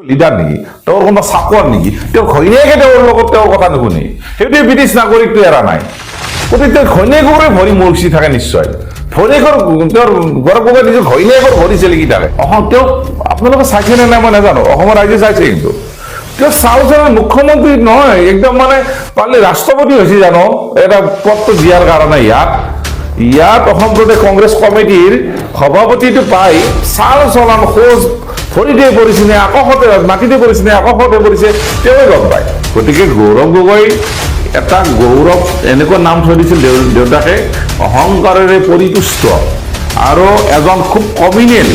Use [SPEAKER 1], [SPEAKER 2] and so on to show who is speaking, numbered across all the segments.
[SPEAKER 1] Leader নেকি তেওঁৰ কোনো চাকৰ নেকি তেওঁ ঘৈণীয়েকে তেওঁৰ লগত তেওঁৰ কথা নুশুনে সেইটোৱে ব্ৰিটিছ নাগৰিকটো এৰা নাই গতিকে তেওঁ ঘৈণীয়েকৰে ভৰি মৰচি থাকে নিশ্চয় ভৈণীয়েকৰ তেওঁৰ গৌৰৱ গগৈ নিজৰ ঘৈণীয়েকৰ ভৰি চেলেকি থাকে অসম তেওঁ আপোনালোকে চাইছে নে নাই মই নাজানো অসমৰ ৰাইজে চাইছে কিন্তু তেওঁ চাউলৰ মুখ্যমন্ত্ৰী নহয় একদম মানে পাৰিলে ৰাষ্ট্ৰপতি হৈছে জানো এটা পদটো দিয়াৰ কাৰণে ইয়াত অসম প্ৰদেশ কংগ্ৰেছ কমিটিৰ সভাপতিটো পাই চাল চলান খোজ ভৰিতে পৰিছে নে আকাশতে মাটিতে পৰিছে নে আকাশতে পৰিছে তেওঁৱে গম পায় গতিকে গৌৰৱ গগৈ এটা গৌৰৱ এনেকুৱা নাম থৈ দিছিল দেউতাকে অহংকাৰেৰে পৰিপুষ্ট আৰু এজন খুব কমিনিয়েল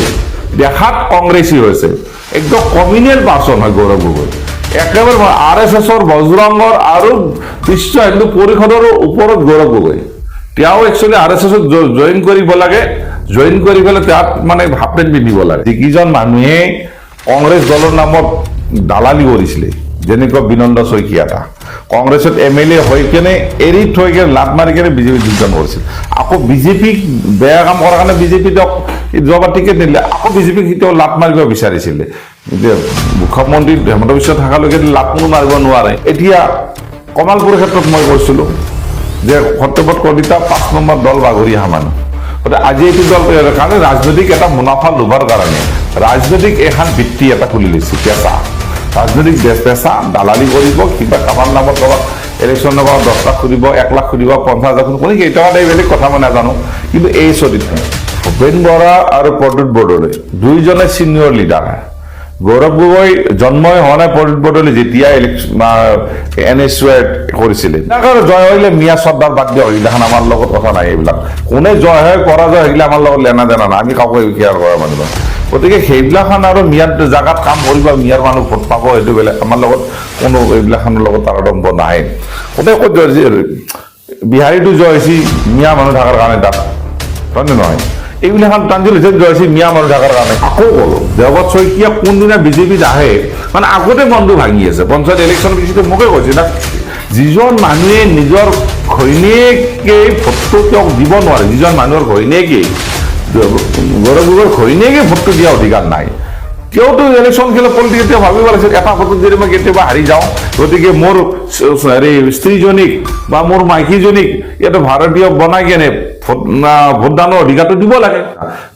[SPEAKER 1] দেখাত কংগ্ৰেছী হৈছে একদম কমিনিয়েল পাৰ্চন হয় গৌৰৱ গগৈ একেবাৰে RSSৰ বজৰংগৰ আৰু বিশ্ব হিন্দু পৰিষদৰ ওপৰত গৌৰৱ গগৈ তেওঁ একচুৱেলি RSSত জইন কৰিব লাগে জইন কৰি পেলাই তাত মানে হাফ পেণ্ট পিন্ধিব লাগে যিকেইজন মানুহে কংগ্ৰেছ দলৰ নামত দালালি কৰিছিলে যেনেকুৱা বিনন্দ শইকীয়া কংগ্ৰেছত MLA হৈ কেনে এৰি থৈ কেনে লাট মাৰি কেনে বিজেপিত যোগদান কৰিছিল আকৌ বিজেপিক বেয়া কাম কৰাৰ কাৰণে বিজেপি তেওঁক যোৱাবাৰ টিকেট নিদিলে আকৌ বিজেপিক তেওঁ লাট মাৰিব বিচাৰিছিলে মুখ্যমন্ত্ৰী হেমন্ত বিশ্ব থকালৈকে লাট কোনো মাৰিব নোৱাৰে এতিয়া কমালপুৰ ক্ষেত্ৰত মই কৈছিলোঁ যে সত্যব্ৰত কলিতা 5 নম্বৰ দল বাগৰি অহা মানুহ আজি এইটো দল কাৰণে ৰাজনৈতিক এটা মুনাফা লোভাৰ কাৰণে ৰাজনৈতিক এখন ভিত্তি এটা খুলি লৈছে পেচা ৰাজনৈতিক পেচা দালালি কৰিব কিবা কামাৰ নামত কৰবাত ইলেকশ্যন নামত 10 লাখ খুলিব 1 লাখ খুলিব 50,000 কোনে কেইটকা দিয়ে বেলেগ কথা মই নাজানো কিন্তু এই চৰিত্ৰ ভূপেন বৰা আৰু প্ৰদ্যুৎ বৰদলৈ দুইজনে চিনিয়ৰ লিডাৰ গৌৰৱ গগৈ জন্মই হোৱা নাই প্ৰদ্যুৎ বৰদলৈ যেতিয়া NSUয়ে কৰিছিলে জয় হইলে মিয়া চৰ্দাৰ বাদ দিয়া এইগিলাখন আমাৰ লগত কথা নাই এইবিলাক কোনে জয় হয় পৰাজয় সেইগিলা আমাৰ লগত লেনা দেনা নাই আমি কাকো কেয়াৰ কৰা মানুহ গতিকে সেইবিলাখন আৰু মিয়াৰ জাগাত কাম কৰিব মিয়াৰ মানুহ ভোট পাব সেইটো বেলেগ আমাৰ লগত কোনো এইবিলাখনৰ লগত তাৰতম্য নাই কোনে ক'ত বিহাৰীটো জয় হৈছে মিয়া মানুহ থকাৰ কাৰণে তাত হয়নে নহয় এইবিলাখন ট্ৰানজিলেশ্যন জয় হৈছে মিয়া মানুহ থকাৰ কাৰণে আকৌ ক'লো দেৱত শইকীয়া কোনদিনা বিজেপিত আহে মানে আগতে মনটো ভাঙি আছে পঞ্চায়ত ইলেকশ্যন পিছতে মোকে কৈছে না যিজন মানুহে নিজৰ ঘৈণীয়েকে ভোটটো তেওঁক দিব নোৱাৰে যিজন মানুহৰ ঘৈণীয়েকে গৌৰৱ গগৈৰ ঘৈণীয়েকে ভোটটো দিয়া অধিকাৰ নাই তেওঁতো ইলেকশ্যন খেলে পলিটিক্স তেওঁ ভাবিব লাগিছিল এটা ভোটত যদি মই কেতিয়াবা হাৰি যাওঁ গতিকে মোৰ স্ত্ৰীজনীক বা মোৰ মাইকীজনীক ইয়াতে ভাৰতীয় বনাই কেনে ভোটদানৰ অধিকাৰটো দিব লাগে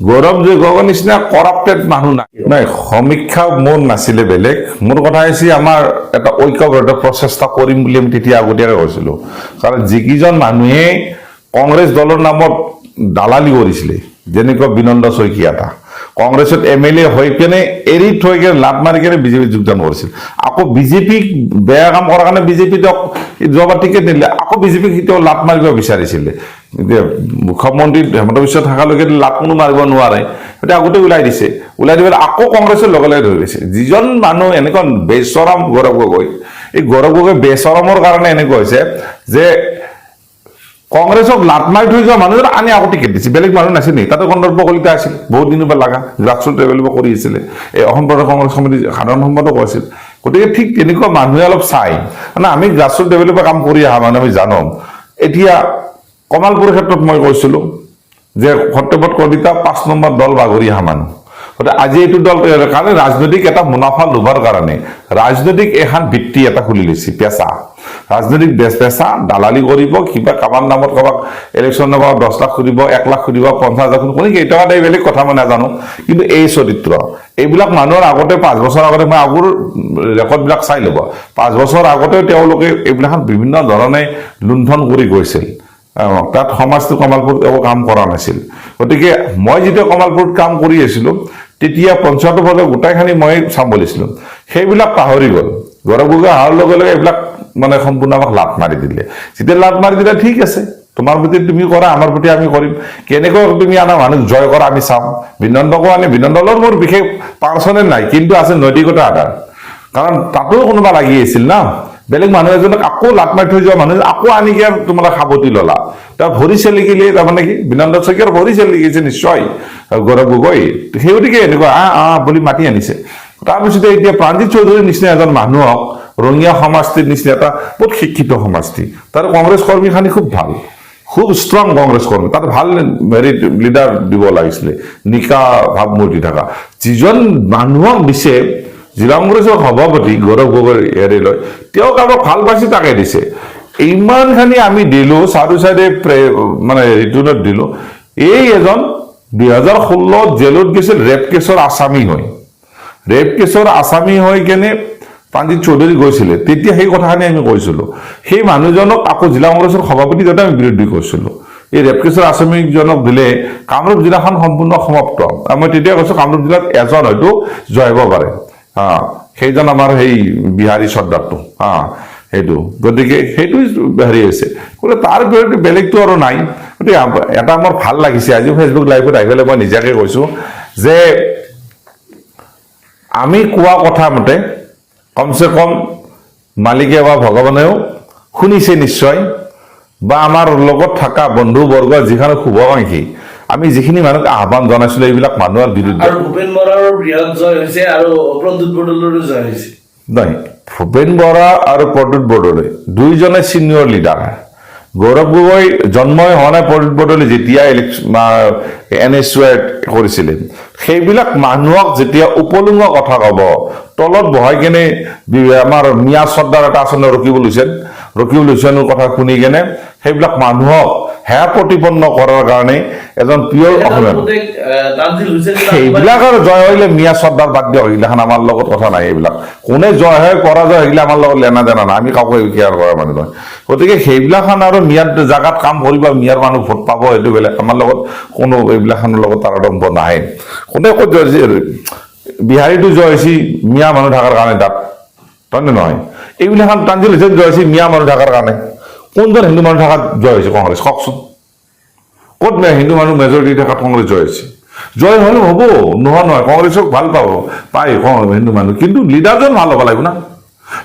[SPEAKER 1] গৌৰৱ গগৈৰ নিচিনা কৰাপ্টেড মানুহ নাই সমীক্ষা মোৰ নাছিলে বেলেগ মোৰ কথা হৈছে আমাৰ এটা ঐক্যবদ্ধ প্ৰচেষ্টা কৰিম বুলি আমি তেতিয়া আগতীয়াকৈ কৈছিলোঁ কাৰণ যিকেইজন মানুহে কংগ্ৰেছ দলৰ নামত দালালি কৰিছিলে যেনেকুৱা বিনন্দ শইকীয়া কংগ্ৰেছত MLA হৈ কেনে এৰি থৈ কেনে লাট মাৰি কেনে বিজেপিত যোগদান কৰিছিল আকৌ বিজেপিক বেয়া কাম কৰাৰ কাৰণে বিজেপি তেওঁক যোৱাবাৰ টিকেট নিদিলে আকৌ বিজেপিক তেওঁ লাট মাৰিব বিচাৰিছিলে মুখ্যমন্ত্ৰী হেমন্ত বিশ্ব থকালৈকে লাট কোনো মাৰিব নোৱাৰে সেইটো আগতে ওলাই দিছে ওলাই দি পেলাই আকৌ কংগ্ৰেছৰ লগে লগে ধৰি দিছে যিজন মানুহ এনেকুৱা বেচৰম গৌৰৱ গগৈ এই গৌৰৱ গগৈ বেচৰমৰ কাৰণে এনেকুৱা হৈছে যে কংগ্ৰেছক লাট মাৰি থৈ যোৱা মানুহজন আনি আকৌ টিকেট দিছে বেলেগ মানুহ নাছিল নেকি তাতে কন্দৰ্প কলিতা আছিল বহুত দিনৰ পৰা লগা গ্ৰাছৰুট লেভেলৰ পৰা কৰি আছিলে এই অসম প্ৰদেশ কংগ্ৰেছ সমিতি সাধাৰণ সম্পাদক আছিল গতিকে ঠিক তেনেকুৱা মানুহে অলপ চাই মানে আমি গ্ৰাছৰুট লেভেলৰ পৰা কাম কৰি অহা মানুহ আমি জানো এতিয়া কমালপুৰ ক্ষেত্ৰত মই কৈছিলোঁ যে সত্যব্ৰত কলিতা 5 নম্বৰ দল বাগৰি অহা মানুহ আজি এইটো দল কাৰণে ৰাজনৈতিক এটা মুনাফা লোভাৰ কাৰণে ৰাজনৈতিক এখন ভিত্তি এটা খুলি লৈছে পেচা ৰাজনৈতিক পেচা দালালি কৰিব কিবা কামাৰ নামত কৰবাক ইলেকশ্যন নামত 10 লাখ খুলিব 1 লাখ খুলিব 50,000 কোনে কেইটকা দিয়ে বেলেগ কথা মই নাজানো কিন্তু এই চৰিত্ৰ এইবিলাক মানুহৰ আগতে 5 বছৰ আগতে মই আগৰ ৰেকৰ্ডবিলাক চাই ল'ব 5 বছৰ আগতে তেওঁলোকে এইবিলাক বিভিন্ন ধৰণে লুণ্ঠন কৰি গৈছিল তাত সমাজটো কমালপুৰত একো কাম কৰা নাছিল গতিকে মই যেতিয়া কমালপুৰত কাম কৰি আছিলোঁ তেতিয়া পঞ্চায়তৰ ফালে গোটাইখিনি মই চম্ভালিছিলোঁ সেইবিলাক পাহৰি গ'ল গৌৰৱ গগৈ অহাৰ লগে লগে এইবিলাক মানে সম্পূৰ্ণ আমাক লাট মাৰি দিলে যেতিয়া লাট মাৰি দিলে ঠিক আছে তোমাৰ প্ৰতি তুমি কৰা আমাৰ প্ৰতি আমি কৰিম কেনেকৈ তুমি আনা মানুহ জয় কৰা আমি চাম বিনন্দকো আনি বিনন্দলৰ মোৰ বিশেষ পাৰ্চনেল নাই কিন্তু আছে নৈতিকতা আধাৰ কাৰণ তাতো কোনোবা লাগি আছিল না বেলেগ মানুহ এজনক আকৌ লাট মাৰি থৈ যোৱা মানুহ আকৌ আনি কি তোমালোক সাৱটি ললা তাৰ ভৰি চেলিকিলে তাৰমানে কি বিনন্দ শইকীয়াৰ ভৰি চেলিকিছে নিশ্চয় গৌৰৱ গগৈ সেই গতিকে এনেকুৱা বুলি মাতি আনিছে তাৰপিছতে এতিয়া প্ৰাণজিৎ চৌধুৰীৰ নিচিনা এজন মানুহক ৰঙিয়া সমাজটিৰ নিচিনা এটা বহুত শিক্ষিত সমাজটি তাৰ কংগ্ৰেছ কৰ্মীখানি খুব ভাল খুব ষ্ট্ৰং কংগ্ৰেছ কৰ্মী তাত ভাল হেৰি লিডাৰ দিব লাগিছিলে নিকা ভাৱমূৰ্তি থকা যিজন মানুহক দিছে জিলা কংগ্ৰেছৰ সভাপতি গৌৰৱ গগৈ এৰি লৈ তেওঁক আৰু ভাল পাইছে তাকে দিছে ইমানখিনি আমি দিলো চাৰু চাইডে মানে ৰিটুনত দিলো এই এজন 2016 জেলত গৈছিল ৰেপ কেছৰ আসামী হৈ কেনে প্ৰাণজিৎ চৌধুৰী গৈছিলে তেতিয়া সেই কথাখিনি আমি কৈছিলো সেই মানুহজনক আকৌ জিলা কংগ্ৰেছৰ সভাপতি যাতে আমি বিৰোধী কৈছিলো এই ৰেপ কেছৰ আসামীজনক দিলে কামৰূপ জিলাখন সম্পূৰ্ণ সমাপ্ত মই তেতিয়া কৈছো কামৰূপ জিলাত এজন হয়তো জয় হ'ব পাৰে সেইজন আমাৰ সেই বিহাৰী চৰ্দাৰটো সেইটো গতিকে সেইটো হেৰি হৈছে বোলে তাৰ বিৰুদ্ধে বেলেগটো আৰু নাই গতিকে এটা মোৰ ভাল লাগিছে আজি ফেচবুক লাইভত আহি পেলাই মই নিজাকে কৈছো যে আমি কোৱা কথা মতে কমসে কম মালিকে বা ভগৱানেও শুনিছে নিশ্চয় বা আমাৰ লগত থকা বন্ধু বৰ্গ যিখন শুভাকাংক্ষী আমি যিখিনি মানুহক আহ্বান জনাইছিলো এইবিলাক মানুহৰ বিৰুদ্ধে
[SPEAKER 2] আৰু ভূপেন বৰাৰ বৃহৎ জয় হৈছে আৰু প্ৰদ্যুৎ বৰদলৈৰো জয় হৈছে
[SPEAKER 1] নাই ভূপেন বৰা আৰু প্ৰদ্যুৎ বৰদলৈ দুইজনে সিনিয়ৰ লিডাৰ গৌৰৱ গগৈ জন্মই হোৱা নাই প্ৰদ্যুৎ বৰদলৈ যেতিয়া NSUI কৰিছিলে সেইবিলাক মানুহক যেতিয়া উপলুঙা কথা কব তলত বহাই কেনে আমাৰ মিয়া চৰ্দাৰ এটা আছে ৰকিবুল হুছেইনৰ কথা শুনি কেনে সেইবিলাক মানুহক হেয়া প্ৰতিপন্ন কৰাৰ কাৰণে এজন পিয়ৰ অসমীয়া সেইবিলাক আৰু জয় হইলে মিয়া চৰ্দাৰ বাদ দিয়া সেইগিলাখন আমাৰ লগত কথা নাই এইবিলাক কোনে জয় হয় কৰা জয় সেইগিলা আমাৰ লগত লেনা দেনা নাই আমি কাকো কেয়াৰ কৰা মানুহ নহয় গতিকে সেইবিলাখন আৰু মিয়াৰ জাগাত কাম কৰিবা মিয়াৰ মানুহ ভোট পাব সেইটো বেলেগ আমাৰ লগত কোনো এইবিলাখনৰ লগত তাৰতম্য নাহে কোনে ক'ত জয় বিহাৰীটো জয় হৈছে মিয়া মানুহ থকাৰ কাৰণে তাত হয়নে নহয় এইবিলাখন প্ৰাণজিৎ হুছেইন জয় হৈছে মিয়া মানুহ থকাৰ কাৰণে কোনজন হিন্দু মানুহ থাকাত জয় হৈছে কংগ্ৰেছ কওকচোন ক'ত হিন্দু মানুহ মেজৰিটি থাকাত কংগ্ৰেছ জয় হৈছে জয় হলে হ'ব নহয় কংগ্ৰেছক ভাল পায় হিন্দু মানুহ কিন্তু লিডাৰজন ভাল হ'ব লাগিব না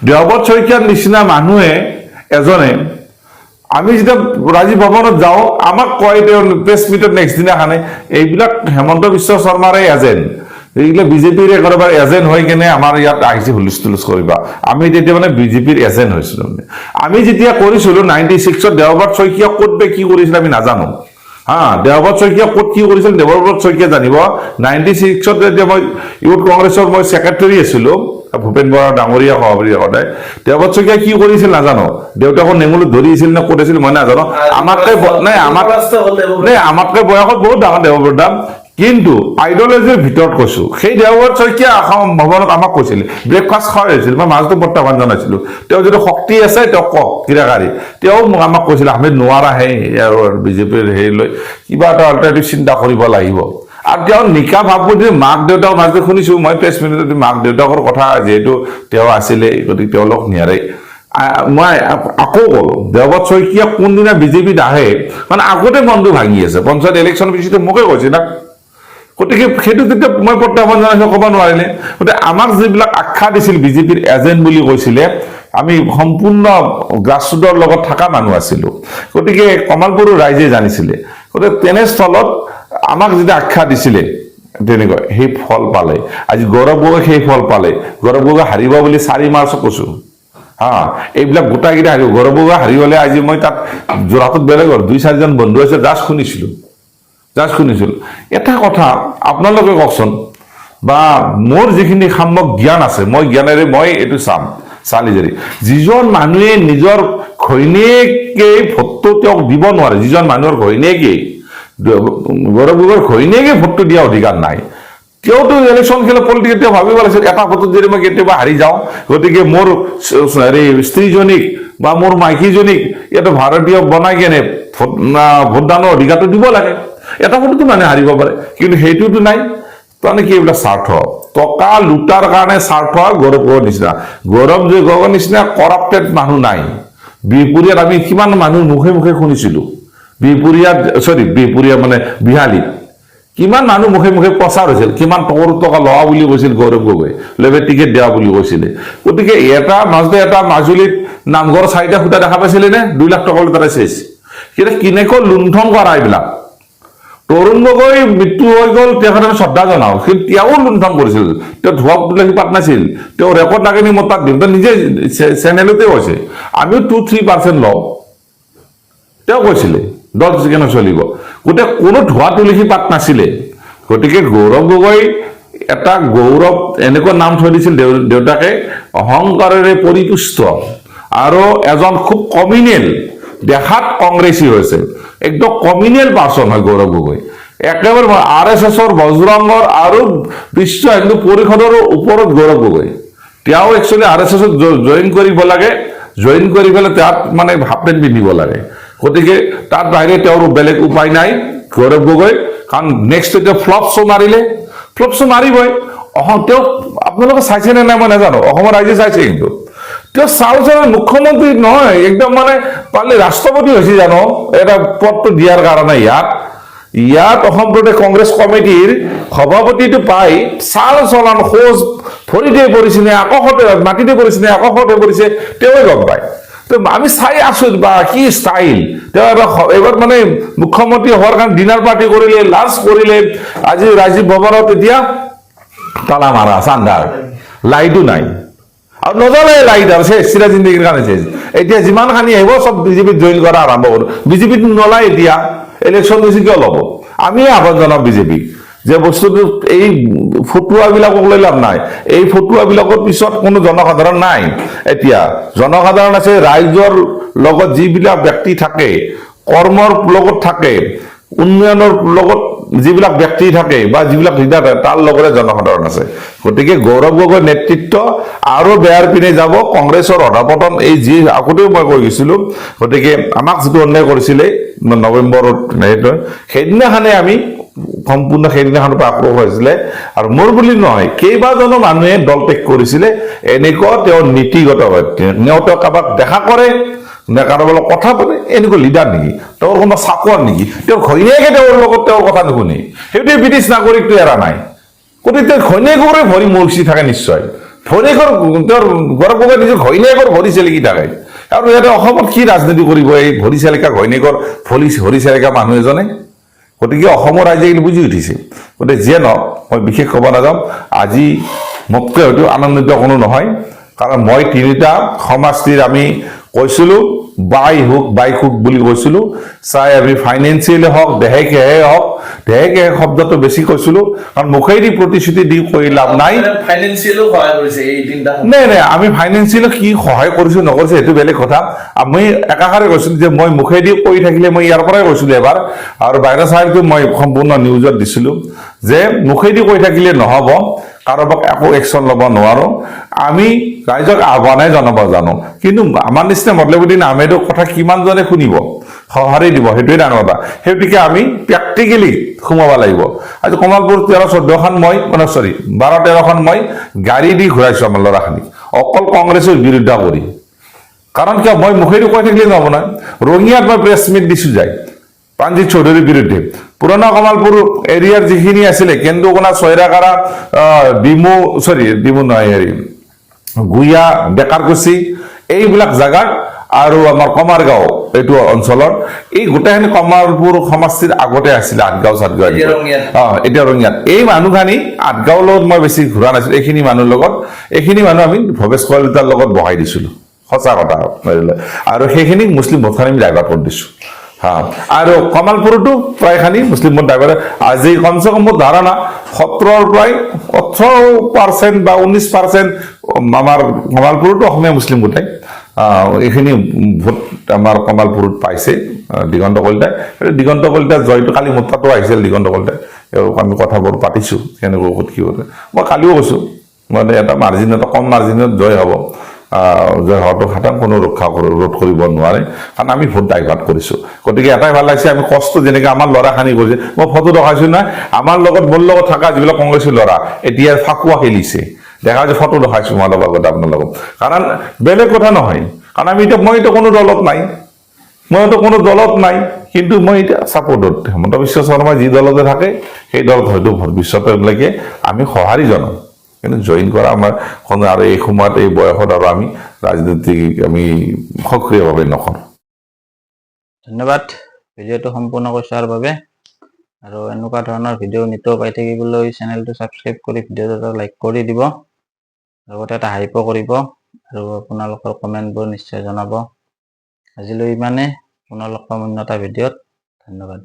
[SPEAKER 1] দেৱব্ৰত শইকীয়াৰ নিচিনা মানুহে এজনে আমি যেতিয়া ৰাজীৱ ভৱনত যাওঁ আমাক কয় তেওঁ প্ৰেছ মিটত নেক্সট দিনাখনে এইবিলাক হেমন্ত বিশ্ব শৰ্মাৰে এজেণ্ট এইগিলা বিজেপিৰ একেবাৰে এজেণ্ট হৈ কেনে আমাৰ ইয়াত আহিছে হুলস্থুল কৰিবা আমি তেতিয়া মানে বিজেপিৰ এজেণ্ট হৈছিলো আমি যেতিয়া কৰিছিলো 96ত দেৱব্ৰত শইকীয়া ক'ত কি কৰিছিল আমি নাজানো দেৱব্ৰত শইকীয়া ক'ত কি কৰিছিল দেৱব্ৰত শইকীয়া জানিব 96ত যেতিয়া মই ইউথ কংগ্ৰেছৰ মই ছেক্ৰেটাৰী আছিলো ভূপেন বৰা ডাঙৰীয়া সভাপতি সদায় দেৱব্ৰত শইকীয়া কি কৰিছিল নাজানো দেউতাকক নেমুলত ধৰিছিল নে ক'ত আছিল মই নাজানো আমাতকৈ বয়সত বহুত ডাঙৰ দেৱব্ৰত দা কিন্তু আইডিঅলজিৰ ভিতৰত কৈছো সেই দেৱব্ৰত শইকীয়া অসম ভৱনত আমাক কৈছিল ব্ৰেকফাষ্ট খাই হৈছিল মই মাজতে প্ৰত্যাহ্বান জনাইছিলো তেওঁ যদি শক্তি আছে তেওঁক কওক ক্ৰীড়াকাৰী তেওঁ আমাক কৈছিল আমি নোৱাৰাহে আৰু বিজেপিৰ হেৰি লৈ কিবা এটা অল্টাৰনেটিভ চিন্তা কৰিব লাগিব আৰু তেওঁ নিকা ভাবুতি মাক দেউতাক মাজতে শুনিছো মই প্ৰেছ মিটত মাক দেউতাকৰ কথা যিহেতু তেওঁ আছিলে গতিকে তেওঁলোক নিয়াৰে মই আকৌ কলো দেৱব্ৰত শইকীয়া কোনদিনা বিজেপিত আহে মানে আগতে মনটো ভাঙি আছে পঞ্চায়ত ইলেকশ্যন পিছতে মোকে কৈছে না গতিকে সেইটো যেতিয়া মই প্ৰত্যাহ্বান জনাইছো ক'ব নোৱাৰিলে গতিকে আমাক যিবিলাক আখ্যা দিছিল বিজেপিৰ এজেণ্ট বুলি কৈছিলে আমি সম্পূৰ্ণ গ্ৰাছৰুটৰ লগত থকা মানুহ আছিলো গতিকে কমলপুৰৰ ৰাইজে জানিছিলে গতিকে তেনেস্থলত আমাক যেতিয়া আখ্যা দিছিলে তেনেকৈ সেই ফল পালে আজি গৌৰৱ গগৈ সেই ফল পালে গৌৰৱ গগৈ হাৰিব বুলি 4 মাৰ্চত কৈছো এইবিলাক গোটাকেইটা হাৰিব গৌৰৱ গগৈ হাৰিবলে আজি মই তাত যোৰহাটত বেলেগৰ 2-4জন বন্ধু আছে জাষ্ট শুনিছিলো এটা কথা আপোনালোকে কওকচোন বা মোৰ যিখিনি সাম্যক জ্ঞান আছে মই জ্ঞানেৰে মই এইটো চালি জাৰি যিজন মানুহে নিজৰ ঘৈণীয়েকে ভোটটো তেওঁক দিব নোৱাৰে যিজন মানুহৰ ঘৈণীয়েকে গৌৰৱ গগৈৰ ঘৈণীয়েকে ভোটটো দিয়া অধিকাৰ নাই তেওঁতো ইলেকশ্যন খেলা পলিটিকেল তেওঁ ভাবিব লাগিছিল এটা ভোটত যদি মই কেতিয়াবা হাৰি যাওঁ গতিকে মোৰ স্ত্ৰীজনীক বা মোৰ মাইকীজনীক ইয়াতে ভাৰতীয় বনাই কেনে ভোটদানৰ অধিকাৰটো দিব লাগে এটা ভোটতো মানে হাৰিব পাৰে কিন্তু সেইটোতো নাই তাৰমানে কি এইবিলাক স্বাৰ্থ টকা লুটাৰ কাৰণে স্বাৰ্থ গৌৰৱ গগৈৰ নিচিনা গৌৰৱ গগৈৰ নিচিনা কৰাপ্টেড মানুহ নাই বিহপুৰীয়াত আমি কিমান মানুহ মুখে মুখে শুনিছিলো বিহপুৰীয়া মানে বিহালীত কিমান মানুহ মুখে মুখে প্ৰচাৰ হৈছিল কিমান টকা লোৱা বুলি কৈছিল গৌৰৱ গগৈ লেবে টিকেট দিয়া বুলি কৈছিলে গতিকে এটা মাজতে এটা মাজুলীত নামঘৰ 4টা খুঁটা দেখা পাইছিলে নে 2 লাখ টকা তাৰে চেচ কিন্তু কিনেকৈ লুণ্ঠন কৰা এইবিলাক তৰুণ গগৈ মৃত্যু হৈ গ'ল তেখেতে শ্ৰদ্ধা জনাও কিন্তু তেওঁ লুণ্ঠন কৰিছিল তেওঁ ধোৱা তুলসী পাত নাছিল তেওঁ ৰেকৰ্ড নাগিনি মই তাত দিওঁ নিজে চেনেলতে কৈছে আমিও 2-3% লওঁ তেওঁ কৈছিলে 10 ছেকেণ্ড চলিব গোটেই কোনো ধোৱা তুলসী পাত নাছিলে গতিকে গৌৰৱ গগৈ এটা গৌৰৱ এনেকুৱা নাম থৈ দিছিল দেউতাকে, অহংকাৰেৰে পৰিপুষ্ট আৰু এজন খুব কমিনিয়েল, দেখাত কংগ্ৰেছী হৈছে, একদম কমিনিয়েল পাৰ্চন হয় গৌৰৱ গগৈ। একেবাৰে RSSৰ বজৰংগৰ আৰু বিশ্ব হিন্দু পৰিষদৰ ওপৰত গৌৰৱ গগৈ। তেওঁ একচুৱেলি RSSত জইন কৰিব লাগে, জইন কৰি পেলাই তাত মানে হাফ পেণ্ট পিন্ধিব লাগে। গতিকে তাত বাহিৰে তেওঁৰ বেলেগ উপায় নাই গৌৰৱ গগৈ, কাৰণ নেক্সট এতিয়া ফ্লপ শ্ব' মাৰিলে, ফ্লপ শ্ব' মাৰিবই। তেওঁ আপোনালোকে চাইছে নে নাই মই নাজানো, অসমৰ ৰাইজে চাইছে, কিন্তু তেওঁ চাউলৰ মুখ্যমন্ত্ৰী নহয়, একদম মানে পাৰিলে ৰাষ্ট্ৰপতি হৈছে জানো এটা পদটো দিয়াৰ কাৰণে। ইয়াত অসম প্ৰদেশ কংগ্ৰেছ কমিটিৰ সভাপতিটো পাই চাল চলন খোজ ভৰিতে পৰিছে নে আকাশতে, মাটিতে পৰিছে নে আকাশতে পৰিছে, তেওঁৱে গম পায়। তো আমি চাই আছো বা কি ষ্টাইল। তেওঁ এবাৰ মানে মুখ্যমন্ত্ৰী হোৱাৰ কাৰণে ডিনাৰ পাৰ্টি কৰিলে, লাঞ্চ কৰিলে। আজি ৰাজীৱ ভৱনত এতিয়া তালা মাৰা, চান্দাৰ, লাইটো নাই আৰু নজ্বলে লাইট আৰু শেষ, চিৰা জিন্দগীৰ কাৰণে শেষ। এতিয়া যিমান খানি আহিব চব বিজেপিত জইন কৰা আৰম্ভ কৰো। বিজেপিত নলয়, এতিয়া ইলেকশ্যন বেছি কিয় ল'ব? আমিয়ে আহ্বান জনাম বিজেপিক যে বস্তুটো এই ফটুৱাবিলাকক লৈ লাভ নাই। এই ফটুৱাবিলাকৰ পিছত কোনো জনসাধাৰণ নাই। এতিয়া জনসাধাৰণ আছে, ৰাইজৰ লগত যিবিলাক ব্যক্তি থাকে, কৰ্মৰ লগত থাকে, উন্নয়নৰ লগত যিবিলাক ব্যক্তি থাকে বা যিবিলাক লিডাৰ থাকে, তাৰ লগতে জনসাধাৰণ আছে। গতিকে গৌৰৱ গগৈৰ নেতৃত্ব আৰু বেয়াৰ পিনে যাব। কংগ্ৰেছৰ অধপতন এই যি আগতেও মই কৈ গৈছিলো। গতিকে আমাক যিটো অন্যায় কৰিছিলে নৱেম্বৰত, সেইদিনাখনে আমি সম্পূৰ্ণ সেইদিনাখনৰ পৰা আক্ৰোশ হৈছিলে। আৰু মোৰ বুলি নহয়, কেইবাজনো মানুহে দল ত্যাগ কৰিছিলে। এনেকুৱা তেওঁৰ নীতিগত, তেওঁ কাৰোবাক দেখা কৰে নে কাৰোবাৰ লগত কথা পাতে, এনেকুৱা লিডাৰ নেকি? তেওঁৰ কোনোবা চাকৰ নেকি? তেওঁৰ ঘৈণীয়েকে তেওঁৰ লগত তেওঁৰ কথা নুশুনে। সেইটোৱে ব্ৰিটিছ নাগৰিকটো এৰা নাই। গতিকে তেওঁৰ ঘৈণীয়েকৰে ভৰি মৰচি থাকে নিশ্চয়। ভনীয়েকৰ, তেওঁৰ গৌৰৱ গগৈ নিজৰ ঘৈণীয়েকৰ ভৰি চেলেকি থাকে। আৰু ইয়াতে অসমত কি ৰাজনীতি কৰিব এই ভৰি চেলেকা ঘৈণীয়েকৰ ভৰি চেলেকা মানুহ এজনে? গতিকে অসমৰ ৰাইজে বুজি উঠিছে। গতিকে যিয়ে নহওক, মই বিশেষ ক'ব নাযাম। আজি মোতকৈ হয়তো আনন্দিত কোনো নহয়, কাৰণ মই তিনিটা সমাজটিৰ আমি কৈছিলো, বাই হুক বুলি কৈছিলো। চাই আমি ফাইনেন্সিয়েলি হওক, দেহে কেহে হওক, দেহে কেহে শব্দটো বেছি কৈছিলো, কাৰণ মুখেদি প্ৰতিশ্ৰুতি দি কৈ লাভ নাই।
[SPEAKER 2] ফাইনেন্সিয়েলো সহায় কৰিছে এই তিনিটা।
[SPEAKER 1] নাই, আমি ফাইনেন্সিয়েলি কি সহায় কৰিছো নকৰিছো সেইটো বেলেগ কথা। আমি একাষাৰে কৈছিলো যে মই মুখেদি কৈ থাকিলে, মই ইয়াৰ পৰাই কৈছিলো এবাৰ, আৰু বাহিৰা চাইডটো মই সম্পূৰ্ণ নিউজত দিছিলো যে মুখেদি কৈ থাকিলে নহব, কাৰোবাক একো একশ্যন ল'ব নোৱাৰো। আমি ৰাইজক আহ্বানে জনাব জানো, কিন্তু আমাৰ নিচিনা মতলবী নামেটো কথা কিমানজনে শুনিব, সঁহাৰি দিব, সেইটোৱে ডাঙৰ কথা। সেইটোকে আমি প্ৰেক্টিকেলি সোমাব লাগিব। আজি কমলপুৰ 13-14খন মই 12-13খন মই গাড়ী দি ঘূৰাইছো আমাৰ ল'ৰাখিনিক, অকল কংগ্ৰেছৰ বিৰুদ্ধে কৰি। কাৰণ কিয়, মই মুখেদি কৈ থাকিলে নহব নহয়। ৰঙিয়াত মই প্ৰেছ মিট দিছো যায় প্ৰাণজিৎ চৌধুৰীৰ বিৰুদ্ধে। পুৰণা কমলপুৰ এৰিয়াৰ যিখিনি আছিলে, কেন্দুকোনা, চয়ৰাকাৰা, ডিমু নহয়, গুইয়া, বেকাৰকুচি, এইবিলাক জাগাত, আৰু আমাৰ কমাৰগাঁও এইটো অঞ্চলত, এই গোটেইখিনি কমলপুৰ সমষ্টিৰ আগতে আছিলে আঠগাঁও চাটগাঁও, এতিয়া ৰঙিয়াত। এই মানুহখিনি আঠগাঁৱৰ লগত মই বেছি ঘূৰা নাছিলো। এইখিনি মানুহৰ লগত, এইখিনি মানুহ আমি ভৱেশ কলিতাৰ লগত বহাই দিছিলো, সঁচা কথা। আৰু সেইখিনিক মুছলিম ভোটখিনি আমি ডাইভাৰ্ট কৰি দিছো। আৰু কমলপুৰতো প্ৰায়খানি মুছলিম ভোট ডাইভাৰ্ট। আজি কমচে কম মোৰ ধাৰণা 18% বা 19% আমাৰ কমলপুৰতো অসমীয়া মুছলিম গোটাই এইখিনি ভোট আমাৰ কমলপুৰত পাইছে দিগন্ত কলিতাই। দিগন্ত কলিতাই জয়টো কালি মোৰ তাতো আহিছিল। দিগন্ত কলিতাই আমি কথাবোৰ পাতিছো, কেনেকুৱা ভোট কি হতে। মই কালিও কৈছো, মানে এটা মাৰ্জিন, এটা কম মাৰ্জিনত জয় হ'ব। জয় হোৱাটো খাটাং কোনো ৰোধ কৰিব নোৱাৰে, কাৰণ আমি ভোট ডাইভাৰ্ট কৰিছো। গতিকে এটাই ভাল লাগিছে, আমি কষ্ট যেনেকে আমাৰ ল'ৰাখিনি কৰিছে। মই ফটো দেখাইছো না, আমাৰ লগত মোৰ লগত থকা যিবিলাক কংগ্ৰেছী ল'ৰা এতিয়া ফাকুৱা খেলিছে, দেখা যে ফটো দেখাইছো মই লগত আপোনাৰ লগত। কাৰণ বেলেগ কথা নহয়, কাৰণ মইতো কোনো দলত নাই, কিন্তু মই এতিয়া চাপৰ্টত হিমন্ত বিশ্ব শৰ্মা যি দলতে থাকে সেই দলত হয়তো ভৱিষ্যতলৈকে আমি সঁহাৰি জনাম, কিন্তু জইন কৰা আমাৰ আৰু এই সময়ত, এই বয়সত আৰু আমি ৰাজনীতিক আমি সক্ৰিয়ভাৱে নকৰোঁ।
[SPEAKER 3] ধন্যবাদ ভিডিঅ'টো সম্পূৰ্ণ কৰাৰ বাবে। আৰু এনেকুৱা ধৰণৰ ভিডিঅ' নিতৌ পাই থাকিবলৈ চেনেলটো ছাবস্ক্ৰাইব কৰি ভিডিঅ'টো এটা লাইক কৰি দিব, লগতে এটা হাইপো কৰিব, আৰু আপোনালোকৰ কমেণ্টবোৰ নিশ্চয় জনাব। আজিলৈ ইমানে, পুনৰ লগ পাম অন্য এটা ভিডিঅ'ত। ধন্যবাদ।